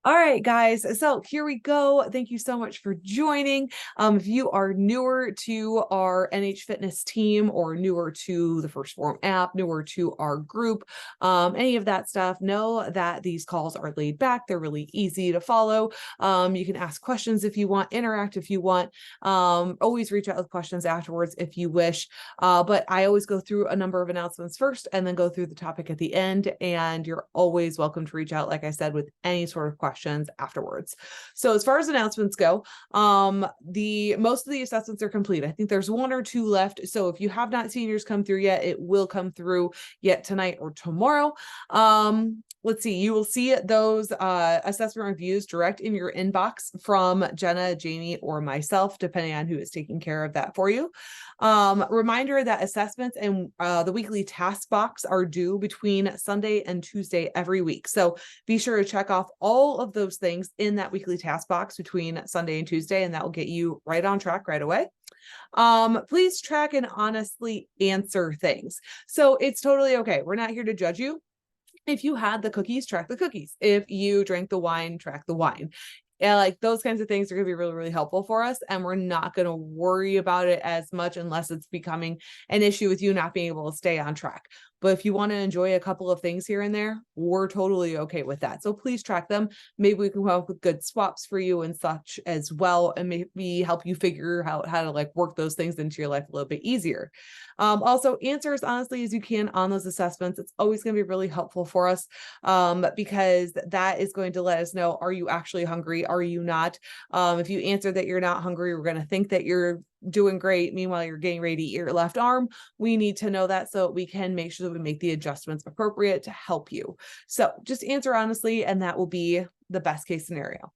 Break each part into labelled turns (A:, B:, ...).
A: All right, guys. So here we go. Thank you so much for joining. If you are newer to our NH Fitness team or newer to the First Form app, newer to our group, any of that stuff, know that these calls are laid back. They're really easy to follow. You can ask questions if you want, interact if you want. Always reach out with questions afterwards if you wish. But I always go through a number of announcements first and then go through the topic at the end. And you're always welcome to reach out, like I said, with any sort of questions afterwards. So as far as announcements go, the most of the assessments are complete. I think there's one or two left. So if you have not seen yours come through yet, it will come through yet tonight or tomorrow. Let's see, you will see those assessment reviews direct in your inbox from Jenna, Jamie, or myself, depending on who is taking care of that for you. Reminder that assessments and the weekly task box are due between Sunday and Tuesday every week. So be sure to check off all of those things in that weekly task box between Sunday and Tuesday, and that will get you right on track right away. Please track and honestly answer things. So it's totally okay. We're not here to judge you. If you had the cookies, track the cookies. If you drank the wine, track the wine. Yeah, like those kinds of things are going to be really, really helpful for us. And we're not going to worry about it as much unless it's becoming an issue with you not being able to stay on track. But if you want to enjoy a couple of things here and there, we're totally okay with that. So please track them. Maybe we can come up with good swaps for you and such as well, and maybe help you figure out how to like work those things into your life a little bit easier. Also, answer as honestly as you can on those assessments. It's always going to be really helpful for us because that is going to let us know, are you actually hungry? Are you not? If you answer that you're not hungry, we're going to think that you're doing great. Meanwhile, you're getting ready to eat your left arm. We need to know that so we can make sure that we make the adjustments appropriate to help you. So just answer honestly, and that will be the best case scenario.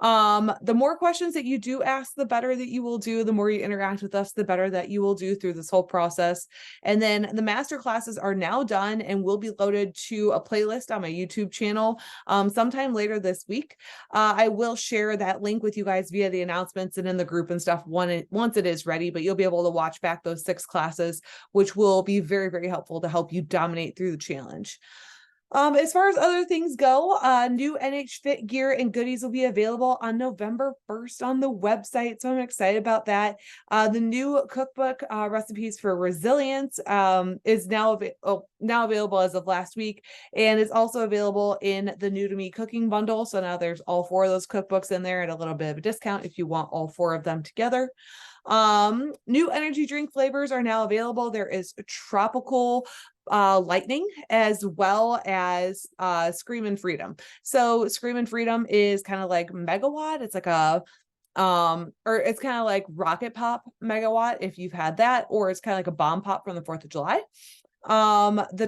A: The more questions that you do ask, the better that you will do. The more you interact with us, the better that you will do through this whole process. And then the master classes are now done and will be loaded to a playlist on my YouTube channel sometime later this week. I will share that link with you guys via the announcements and in the group and stuff once it is ready, but you'll be able to watch back those 6 classes, which will be very, very helpful to help you dominate through the challenge. As far as other things go, new NH Fit gear and goodies will be available on November 1st on the website. So I'm excited about that. The new cookbook, Recipes for Resilience, is now available as of last week, and is also available in the New to Me cooking bundle. So now there's all 4 of those cookbooks in there at a little bit of a discount if you want all 4 of them together. New energy drink flavors are now available. There is tropical lightning as well as Screamin' Freedom. So Screamin' Freedom is kind of like megawatt. It's like a or it's kind of like rocket pop megawatt if you've had that, or it's kind of like a bomb pop from the 4th of July. The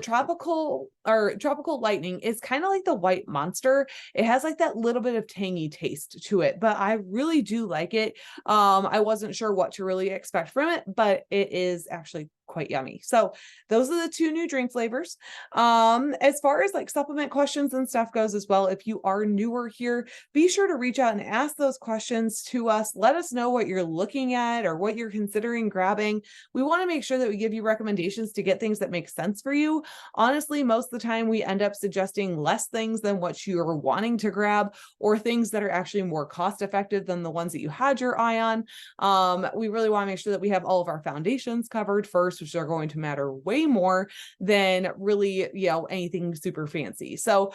A: tropical lightning is kind of like the white monster. It has like that little bit of tangy taste to it, but I really do like it. I wasn't sure what to really expect from it, but it is actually quite yummy. So those are the 2 new drink flavors. As far as like supplement questions and stuff goes as well, if you are newer here, be sure to reach out and ask those questions to us. Let us know what you're looking at or what you're considering grabbing. We want to make sure that we give you recommendations to get things that make sense for you. Honestly, most of the time we end up suggesting less things than what you're wanting to grab, or things that are actually more cost effective than the ones that you had your eye on. We really want to make sure that we have all of our foundations covered first, which are going to matter way more than really, anything super fancy. So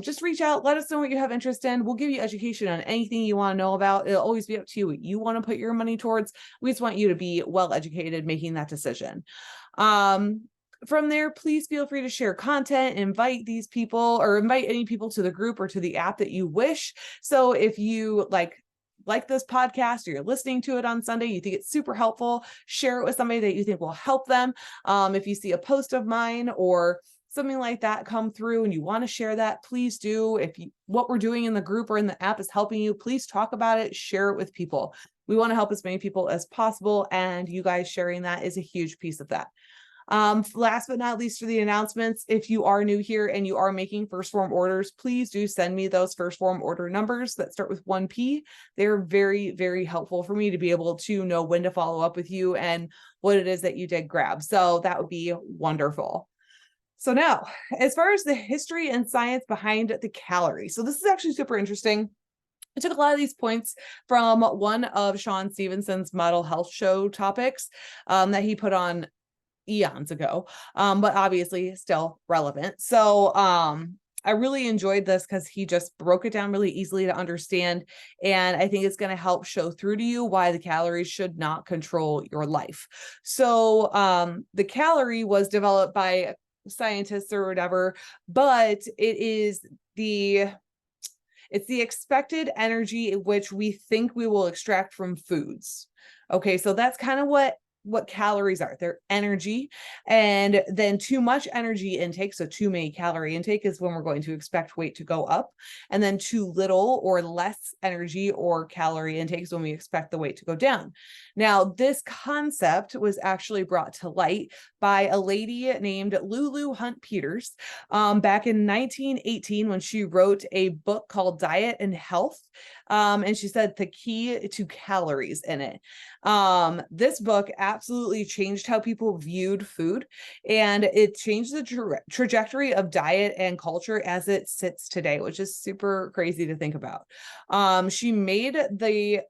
A: just reach out, let us know what you have interest in. We'll give you education on anything you want to know about. It'll always be up to you what you want to put your money towards. We just want you to be well educated making that decision. From there, please feel free to share content, invite these people or invite any people to the group or to the app that you wish. So if you like this podcast or you're listening to it on Sunday, you think it's super helpful, share it with somebody that you think will help them. If you see a post of mine or something like that come through and you want to share that, please do. If what we're doing in the group or in the app is helping you, please talk about it, share it with people. We want to help as many people as possible, and you guys sharing that is a huge piece of that. Last but not least, for the announcements, if you are new here and you are making first form orders, please do send me those first form order numbers that start with 1P. They're very, very helpful for me to be able to know when to follow up with you and what it is that you did grab. So that would be wonderful. So now, as far as the history and science behind the calorie, so this is actually super interesting. I took a lot of these points from one of Sean Stevenson's model health show topics that he put on eons ago, but obviously still relevant. So I really enjoyed this because he just broke it down really easily to understand. And I think it's going to help show through to you why the calories should not control your life. So the calorie was developed by scientists or whatever, but it's the expected energy in which we think we will extract from foods. Okay, so that's kind of what calories are. They're energy. And then too much energy intake, so too many calorie intake, is when we're going to expect weight to go up. And then too little or less energy or calorie intake is when we expect the weight to go down. Now, this concept was actually brought to light by a lady named Lulu Hunt Peters back in 1918 when she wrote a book called Diet and Health. And she said the key to calories in it. This book absolutely changed how people viewed food, and it changed the trajectory of diet and culture as it sits today, which is super crazy to think about. She made the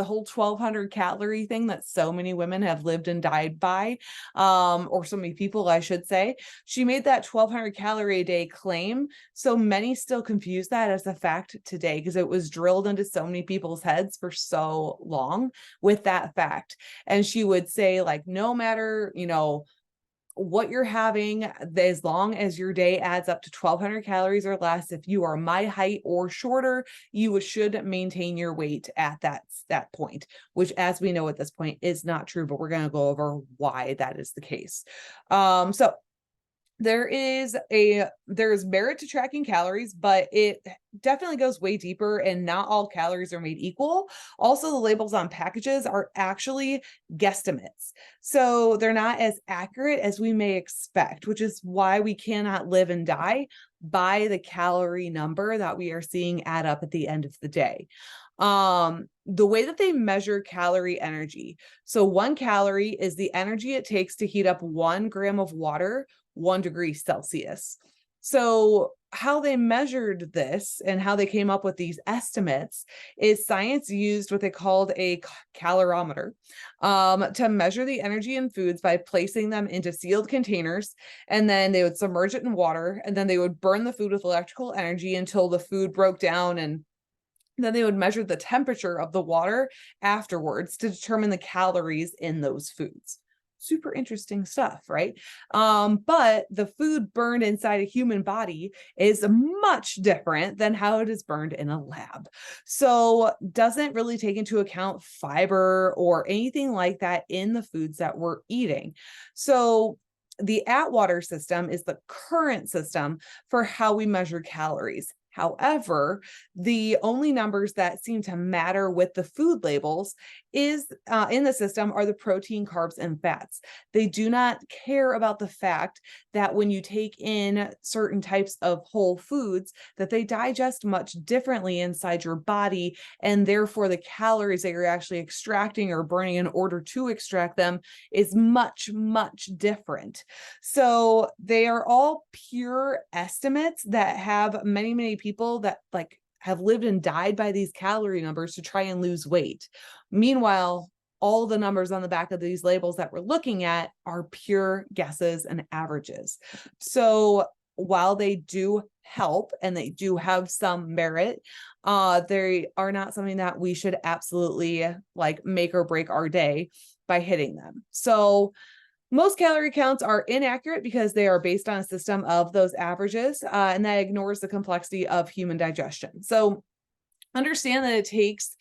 A: whole 1,200 calorie thing that so many women have lived and died by, or so many people, I should say. She made that 1,200 calorie a day claim. So many still confuse that as a fact today because it was drilled into so many people's heads for so long with that fact. And she would say, like, no matter, what you're having, as long as your day adds up to 1,200 calories or less, if you are my height or shorter, you should maintain your weight at that point, which, as we know at this point, is not true, but we're going to go over why that is the case. So there's merit to tracking calories, but it definitely goes way deeper, and not all calories are made equal. Also, the labels on packages are actually guesstimates. So they're not as accurate as we may expect, which is why we cannot live and die by the calorie number that we are seeing add up at the end of the day. The way that they measure calorie energy. So 1 calorie is the energy it takes to heat up 1 gram of water 1 degree Celsius. So how they measured this and how they came up with these estimates is science used what they called a calorimeter to measure the energy in foods by placing them into sealed containers, and then they would submerge it in water, and then they would burn the food with electrical energy until the food broke down, and then they would measure the temperature of the water afterwards to determine the calories in those foods. Super interesting stuff, right? But the food burned inside a human body is much different than how it is burned in a lab. So doesn't really take into account fiber or anything like that in the foods that we're eating. So the Atwater system is the current system for how we measure calories. However, the only numbers that seem to matter with the food labels is in the system are the protein, carbs, and fats. They do not care about the fact that when you take in certain types of whole foods, that they digest much differently inside your body, and therefore the calories that you're actually extracting or burning in order to extract them is much, much different. So they are all pure estimates that have many, many people that have lived and died by these calorie numbers to try and lose weight. Meanwhile, all the numbers on the back of these labels that we're looking at are pure guesses and averages. So while they do help and they do have some merit, they are not something that we should absolutely make or break our day by hitting them. So most calorie counts are inaccurate because they are based on a system of those averages, and that ignores the complexity of human digestion. So understand that it takes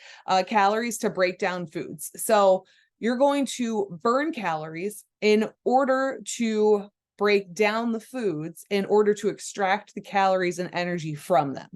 A: calories to break down foods. So you're going to burn calories in order to break down the foods in order to extract the calories and energy from them.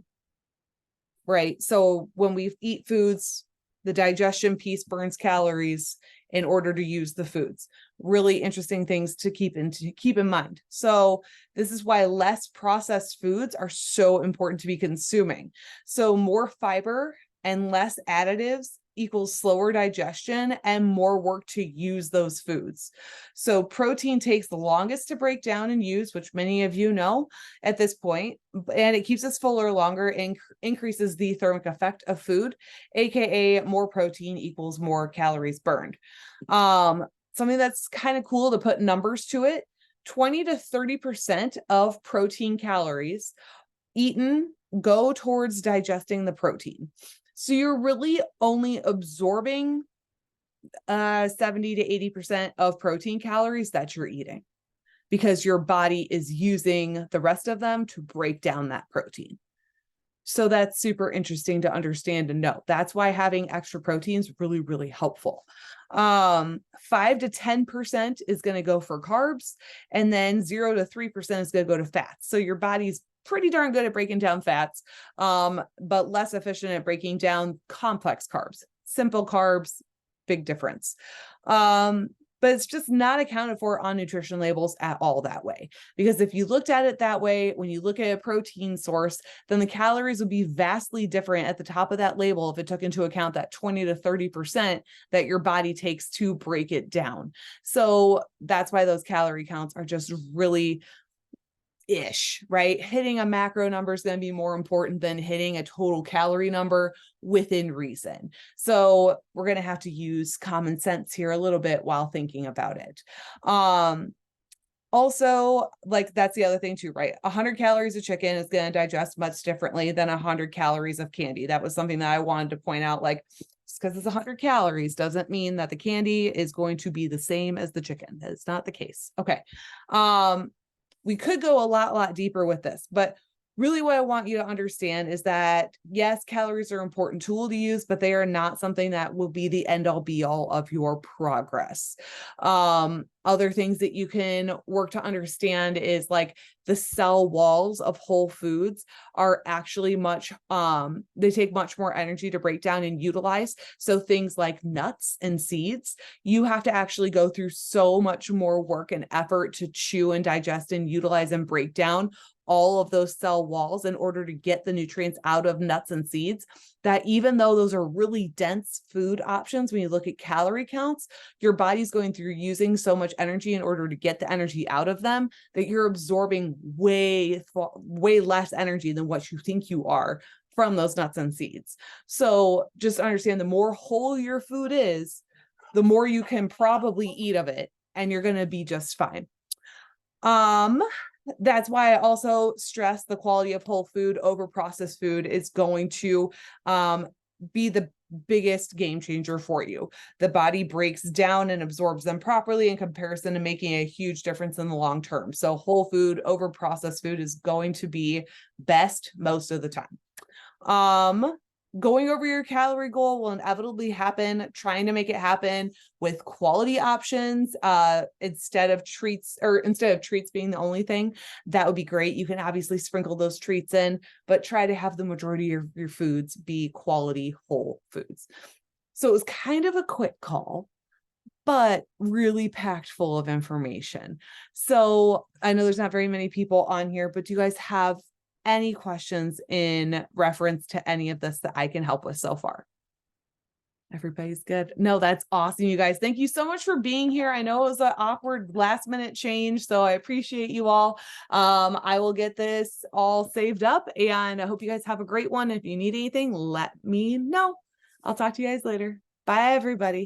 A: Right? So when we eat foods, the digestion piece burns calories in order to use the foods. Really interesting things to keep in mind. So this is why less processed foods are so important to be consuming. So more fiber and less additives equals slower digestion and more work to use those foods. So protein takes the longest to break down and use, which many of you know at this point, and it keeps us fuller longer and increases the thermic effect of food, aka more protein equals more calories burned. Something that's kind of cool to put numbers to it, 20 to 30% of protein calories eaten go towards digesting the protein. So you're really only absorbing 70 to 80% of protein calories that you're eating, because your body is using the rest of them to break down that protein. So that's super interesting to understand and know. That's why having extra protein is really, really helpful. 5 to 10% is going to go for carbs, and then 0 to 3% is going to go to fats. So your body's pretty darn good at breaking down fats, but less efficient at breaking down complex carbs. Simple carbs, big difference. But it's just not accounted for on nutrition labels at all that way. Because if you looked at it that way, when you look at a protein source, then the calories would be vastly different at the top of that label if it took into account that 20 to 30% that your body takes to break it down. So that's why those calorie counts are just really right? Hitting a macro number is going to be more important than hitting a total calorie number within reason. So we're going to have to use common sense here a little bit while thinking about it. Also, like, that's the other thing too, right? 100 calories of chicken is going to digest much differently than 100 calories of candy. That was something that I wanted to point out. Like, just because it's 100 calories doesn't mean that the candy is going to be the same as the chicken. That is not the case. Okay. We could go a lot deeper with this, but really what I want you to understand is that, yes, calories are an important tool to use, but they are not something that will be the end all be all of your progress. Other things that you can work to understand is like the cell walls of whole foods are actually they take much more energy to break down and utilize. So things like nuts and seeds, you have to actually go through so much more work and effort to chew and digest and utilize and break down all of those cell walls in order to get the nutrients out of nuts and seeds, that even though those are really dense food options, when you look at calorie counts, your body's going through using so much energy in order to get the energy out of them that you're absorbing way less energy than what you think you are from those nuts and seeds. So just understand, the more whole your food is, the more you can probably eat of it, and you're going to be just fine. That's why I also stress the quality of whole food over processed food is going to be the biggest game changer for you. The body breaks down and absorbs them properly in comparison to making a huge difference in the long term. So whole food over processed food is going to be best most of the time. Going over your calorie goal will inevitably happen. Trying to make it happen with quality options instead of treats being the only thing, that would be great. You can obviously sprinkle those treats in, but try to have the majority of your foods be quality whole foods. So it was kind of a quick call, but really packed full of information. So I know there's not very many people on here, but do you guys have any questions in reference to any of this that I can help with so far? Everybody's good. No, that's awesome, you guys. Thank you so much for being here. I know it was an awkward last minute change, so I appreciate you all. I will get this all saved up, and I hope you guys have a great one. If you need anything, let me know. I'll talk to you guys later. Bye, everybody.